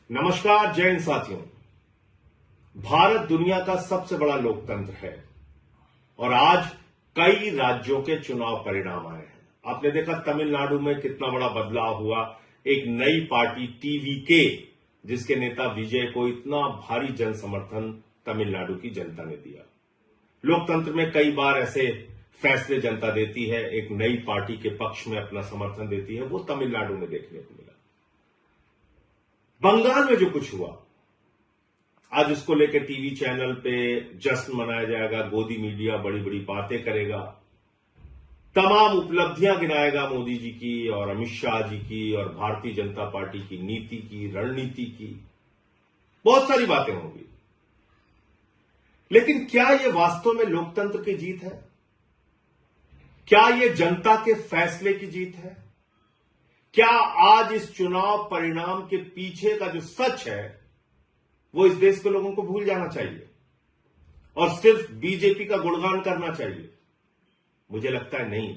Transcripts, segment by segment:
नमस्कार, जय हिंद साथियों। भारत दुनिया का सबसे बड़ा लोकतंत्र है और आज कई राज्यों के चुनाव परिणाम आए हैं। आपने देखा तमिलनाडु में कितना बड़ा बदलाव हुआ। एक नई पार्टी टीवीके, जिसके नेता विजय को इतना भारी जन समर्थन तमिलनाडु की जनता ने दिया। लोकतंत्र में कई बार ऐसे फैसले जनता देती है, एक नई पार्टी के पक्ष में अपना समर्थन देती है। वो तमिलनाडु में देखने को मिला। बंगाल में जो कुछ हुआ, आज उसको लेकर टीवी चैनल पे जश्न मनाया जाएगा। गोदी मीडिया बड़ी बड़ी बातें करेगा, तमाम उपलब्धियां गिनाएगा मोदी जी की और अमित शाह जी की और भारतीय जनता पार्टी की नीति की, रणनीति की, बहुत सारी बातें होंगी। लेकिन क्या यह वास्तव में लोकतंत्र की जीत है? क्या यह जनता के फैसले की जीत है? क्या आज इस चुनाव परिणाम के पीछे का जो सच है वो इस देश के लोगों को भूल जाना चाहिए और सिर्फ बीजेपी का गुणगान करना चाहिए? मुझे लगता है नहीं।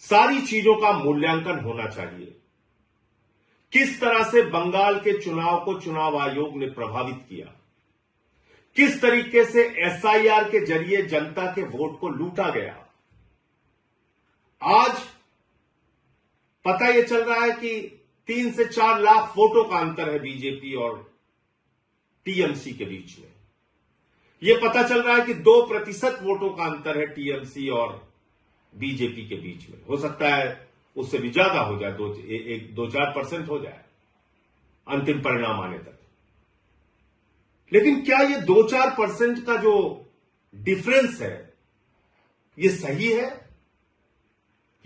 सारी चीजों का मूल्यांकन होना चाहिए। किस तरह से बंगाल के चुनाव को चुनाव आयोग ने प्रभावित किया, किस तरीके से एसआईआर के जरिए जनता के वोट को लूटा गया। आज पता यह चल रहा है कि 3 से 4 लाख वोटों का अंतर है बीजेपी और टीएमसी के बीच में। यह पता चल रहा है कि 2% वोटों का अंतर है टीएमसी और बीजेपी के बीच में। हो सकता है उससे भी ज्यादा हो जाए, 2-4% हो जाए अंतिम परिणाम आने तक। लेकिन क्या यह 2-4% का जो डिफरेंस है यह सही है?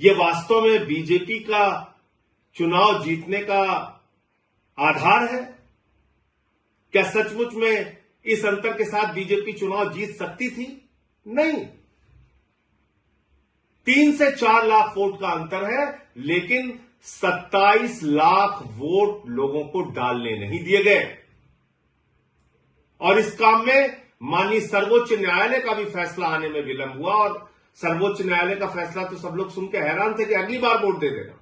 यह वास्तव में बीजेपी का चुनाव जीतने का आधार है? क्या सचमुच में इस अंतर के साथ बीजेपी चुनाव जीत सकती थी? नहीं। 3 से 4 लाख वोट का अंतर है, लेकिन 27 लाख वोट लोगों को डालने नहीं दिए गए। और इस काम में माननीय सर्वोच्च न्यायालय का भी फैसला आने में विलंब हुआ और सर्वोच्च न्यायालय का फैसला तो सब लोग सुन के हैरान थे कि अगली बार वोट दे देना।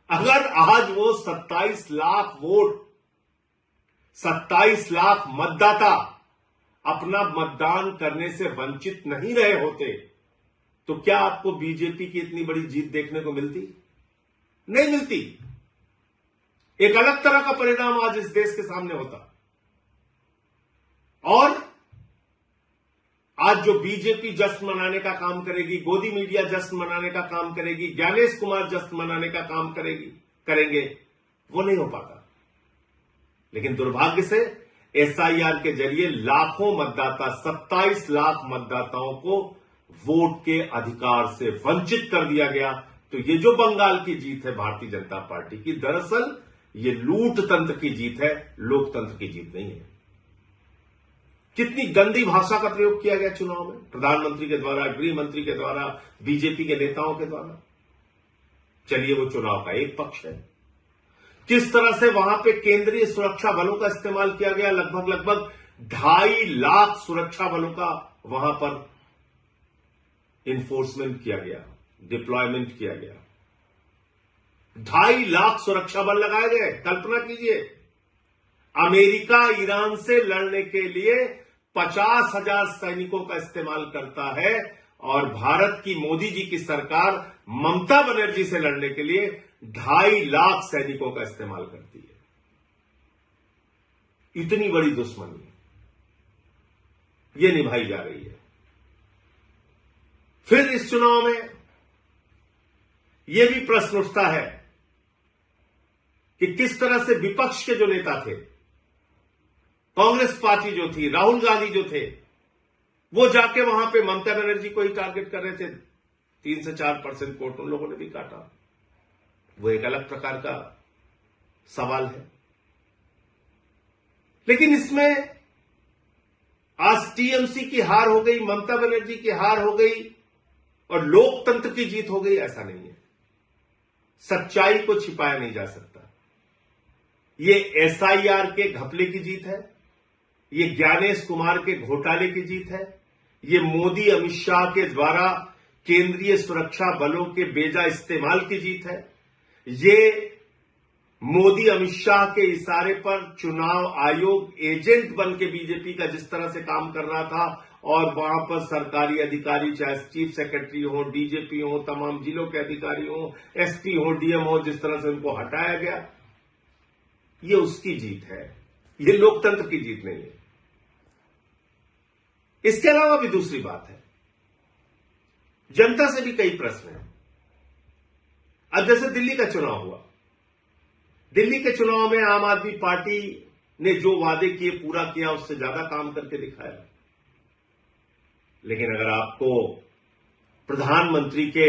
अगर आज वो 27 लाख वोट, 27 लाख मतदाता अपना मतदान करने से वंचित नहीं रहे होते, तो क्या आपको बीजेपी की इतनी बड़ी जीत देखने को मिलती? नहीं मिलती। एक अलग तरह का परिणाम आज इस देश के सामने होता। और आज जो बीजेपी जश्न मनाने का काम करेगी, गोदी मीडिया जश्न मनाने का काम करेगी, ज्ञानेश कुमार जश्न मनाने का काम करेंगे, वो नहीं हो पाता। लेकिन दुर्भाग्य से एसआईआर के जरिए लाखों मतदाता, 27 लाख मतदाताओं को वोट के अधिकार से वंचित कर दिया गया। तो ये जो बंगाल की जीत है भारतीय जनता पार्टी की, दरअसल ये लूट तंत्र की जीत है, लोकतंत्र की जीत नहीं है। कितनी गंदी भाषा का प्रयोग किया गया चुनाव में, प्रधानमंत्री के द्वारा, गृह मंत्री के द्वारा, बीजेपी के नेताओं के द्वारा। चलिए, वो चुनाव का एक पक्ष है। किस तरह से वहां पे केंद्रीय सुरक्षा बलों का इस्तेमाल किया गया, लगभग 2.5 लाख सुरक्षा बलों का वहां पर इन्फोर्समेंट किया गया, डिप्लॉयमेंट किया गया। 2.5 लाख सुरक्षा बल लगाए गए। कल्पना कीजिए, अमेरिका ईरान से लड़ने के लिए 50,000 सैनिकों का इस्तेमाल करता है और भारत की मोदी जी की सरकार ममता बनर्जी से लड़ने के लिए 2.5 लाख सैनिकों का इस्तेमाल करती है। इतनी बड़ी दुश्मनी ये निभाई जा रही है। फिर इस चुनाव में यह भी प्रश्न उठता है कि किस तरह से विपक्ष के जो नेता थे, कांग्रेस पार्टी जो थी, राहुल गांधी जो थे, वो जाके वहां पे ममता बनर्जी को ही टारगेट कर रहे थे। 3 से 4% वोट उन लोगों ने भी काटा। वो एक अलग प्रकार का सवाल है। लेकिन इसमें आज टीएमसी की हार हो गई, ममता बनर्जी की हार हो गई और लोकतंत्र की जीत हो गई, ऐसा नहीं है। सच्चाई को छिपाया नहीं जा सकता। ये एसआईआर के घपले की जीत है, ये ज्ञानेश कुमार के घोटाले की जीत है, ये मोदी अमित शाह के द्वारा केंद्रीय सुरक्षा बलों के बेजा इस्तेमाल की जीत है, ये मोदी अमित शाह के इशारे पर चुनाव आयोग एजेंट बन के बीजेपी का जिस तरह से काम कर रहा था और वहां पर सरकारी अधिकारी चाहे चीफ सेक्रेटरी हो, डीजीपी हो, तमाम जिलों के अधिकारी हो, एसपी हो, डीएम हो, जिस तरह से उनको हटाया गया, ये उसकी जीत है, ये लोकतंत्र की जीत नहीं है। इसके अलावा भी दूसरी बात है, जनता से भी कई प्रश्न हैं। अब जैसे दिल्ली का चुनाव हुआ, दिल्ली के चुनाव में आम आदमी पार्टी ने जो वादे किए पूरा किया, उससे ज्यादा काम करके दिखाया। लेकिन अगर आपको प्रधानमंत्री के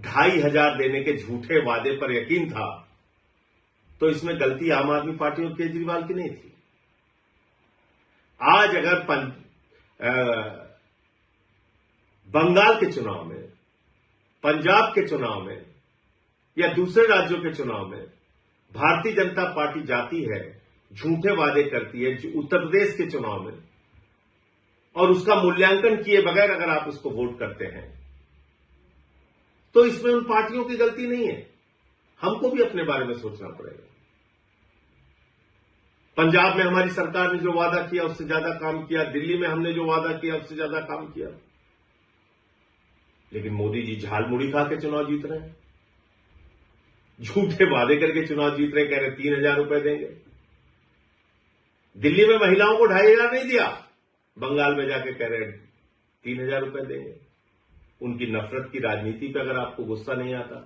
2,500 देने के झूठे वादे पर यकीन था, तो इसमें गलती आम आदमी पार्टी और केजरीवाल की नहीं थी। आज अगर बंगाल के चुनाव में, पंजाब के चुनाव में या दूसरे राज्यों के चुनाव में भारतीय जनता पार्टी जाती है, झूठे वादे करती है, उत्तर प्रदेश के चुनाव में, और उसका मूल्यांकन किए बगैर अगर आप उसको वोट करते हैं, तो इसमें उन पार्टियों की गलती नहीं है। हमको भी अपने बारे में सोचना पड़ेगा। पंजाब में हमारी सरकार ने जो वादा किया उससे ज्यादा काम किया, दिल्ली में हमने जो वादा किया उससे ज्यादा काम किया, लेकिन मोदी जी झाल मुड़ी खा के चुनाव जीत रहे हैं, झूठे वादे करके चुनाव जीत रहे, कह रहे 3,000 रुपए देंगे। दिल्ली में महिलाओं को 2,500 नहीं दिया, बंगाल में जाके कह रहे 3,000 रुपए देंगे। उनकी नफरत की राजनीति पे अगर आपको गुस्सा नहीं आता,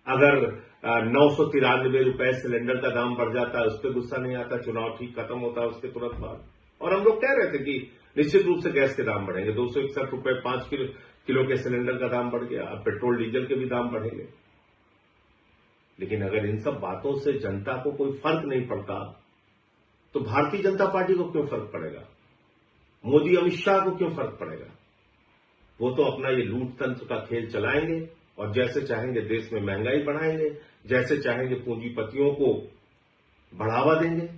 अगर 993 रुपए सिलेंडर का दाम बढ़ जाता है उस पर गुस्सा नहीं आता, चुनाव ठीक खत्म होता है उसके तुरंत बाद, और हम लोग कह रहे थे कि निश्चित रूप से गैस के दाम बढ़ेंगे, 261 रुपए 5 किलो के सिलेंडर का दाम बढ़ गया, अब पेट्रोल डीजल के भी दाम बढ़ेंगे। लेकिन अगर इन सब बातों से जनता को कोई फर्क नहीं पड़ता, तो भारतीय जनता पार्टी को क्यों फर्क पड़ेगा? मोदी अमित शाह को क्यों फर्क पड़ेगा? वो तो अपना ये लूट तंत्र का खेल चलाएंगे और जैसे चाहेंगे देश में महंगाई बढ़ाएंगे, जैसे चाहेंगे पूंजीपतियों को बढ़ावा देंगे,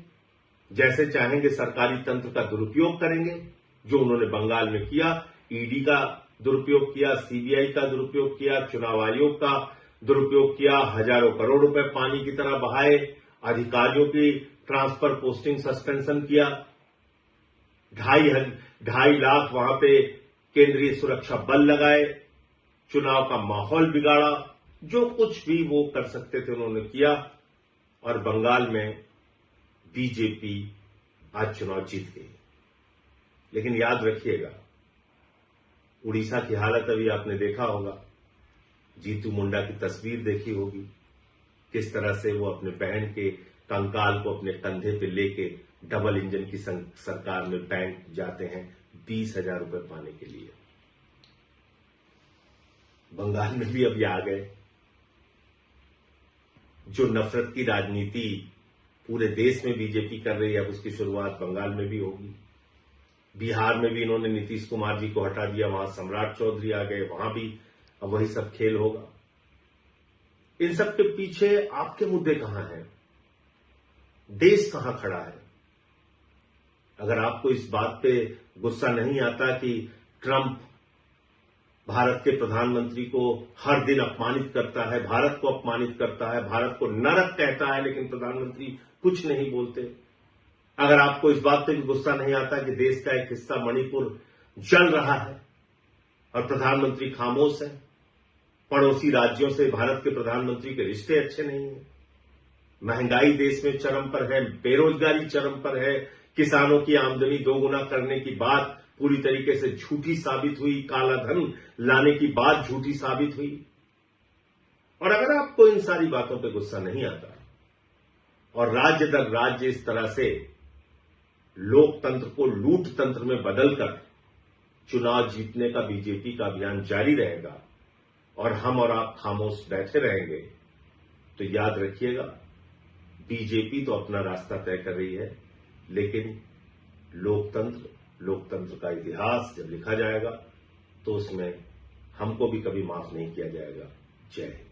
जैसे चाहेंगे सरकारी तंत्र का दुरुपयोग करेंगे, जो उन्होंने बंगाल में किया। ईडी का दुरुपयोग किया, सीबीआई का दुरुपयोग किया, चुनाव आयोग का दुरुपयोग किया, हजारों करोड़ रुपए पानी की तरह बहाए, अधिकारियों की ट्रांसफर पोस्टिंग सस्पेंशन किया, 2.5 लाख वहां पे केंद्रीय सुरक्षा बल लगाए, चुनाव का माहौल बिगाड़ा, जो कुछ भी वो कर सकते थे उन्होंने किया, और बंगाल में बीजेपी आज चुनाव जीत गई। लेकिन याद रखिएगा, उड़ीसा की हालत अभी आपने देखा होगा, जीतू मुंडा की तस्वीर देखी होगी, किस तरह से वो अपने बहन के कंकाल को अपने कंधे पे लेके डबल इंजन की सरकार में बैंक जाते हैं 20,000 रुपए पाने के लिए। बंगाल में भी अभी आ गए। जो नफरत की राजनीति पूरे देश में बीजेपी कर रही है, अब उसकी शुरुआत बंगाल में भी होगी। बिहार में भी इन्होंने नीतीश कुमार जी को हटा दिया, वहां सम्राट चौधरी आ गए, वहां भी अब वही सब खेल होगा। इन सब के पीछे आपके मुद्दे कहां हैं? देश कहां खड़ा है? अगर आपको इस बात पे गुस्सा नहीं आता कि ट्रंप भारत के प्रधानमंत्री को हर दिन अपमानित करता है, भारत को अपमानित करता है, भारत को नरक कहता है, लेकिन प्रधानमंत्री कुछ नहीं बोलते, अगर आपको इस बात पे भी गुस्सा नहीं आता कि देश का एक हिस्सा मणिपुर जल रहा है और प्रधानमंत्री खामोश है, पड़ोसी राज्यों से भारत के प्रधानमंत्री के रिश्ते अच्छे नहीं हैं, महंगाई देश में चरम पर है, बेरोजगारी चरम पर है, किसानों की आमदनी दोगुना करने की बात पूरी तरीके से झूठी साबित हुई, काला धन लाने की बात झूठी साबित हुई, और अगर आपको इन सारी बातों पे गुस्सा नहीं आता और राज्य दर राज्य इस तरह से लोकतंत्र को लूट तंत्र में बदलकर चुनाव जीतने का बीजेपी का अभियान जारी रहेगा और हम और आप खामोश बैठे रहेंगे, तो याद रखिएगा, बीजेपी तो अपना रास्ता तय कर रही है, लेकिन लोकतंत्र का इतिहास जब लिखा जाएगा तो उसमें हमको भी कभी माफ नहीं किया जाएगा। जय हिंद।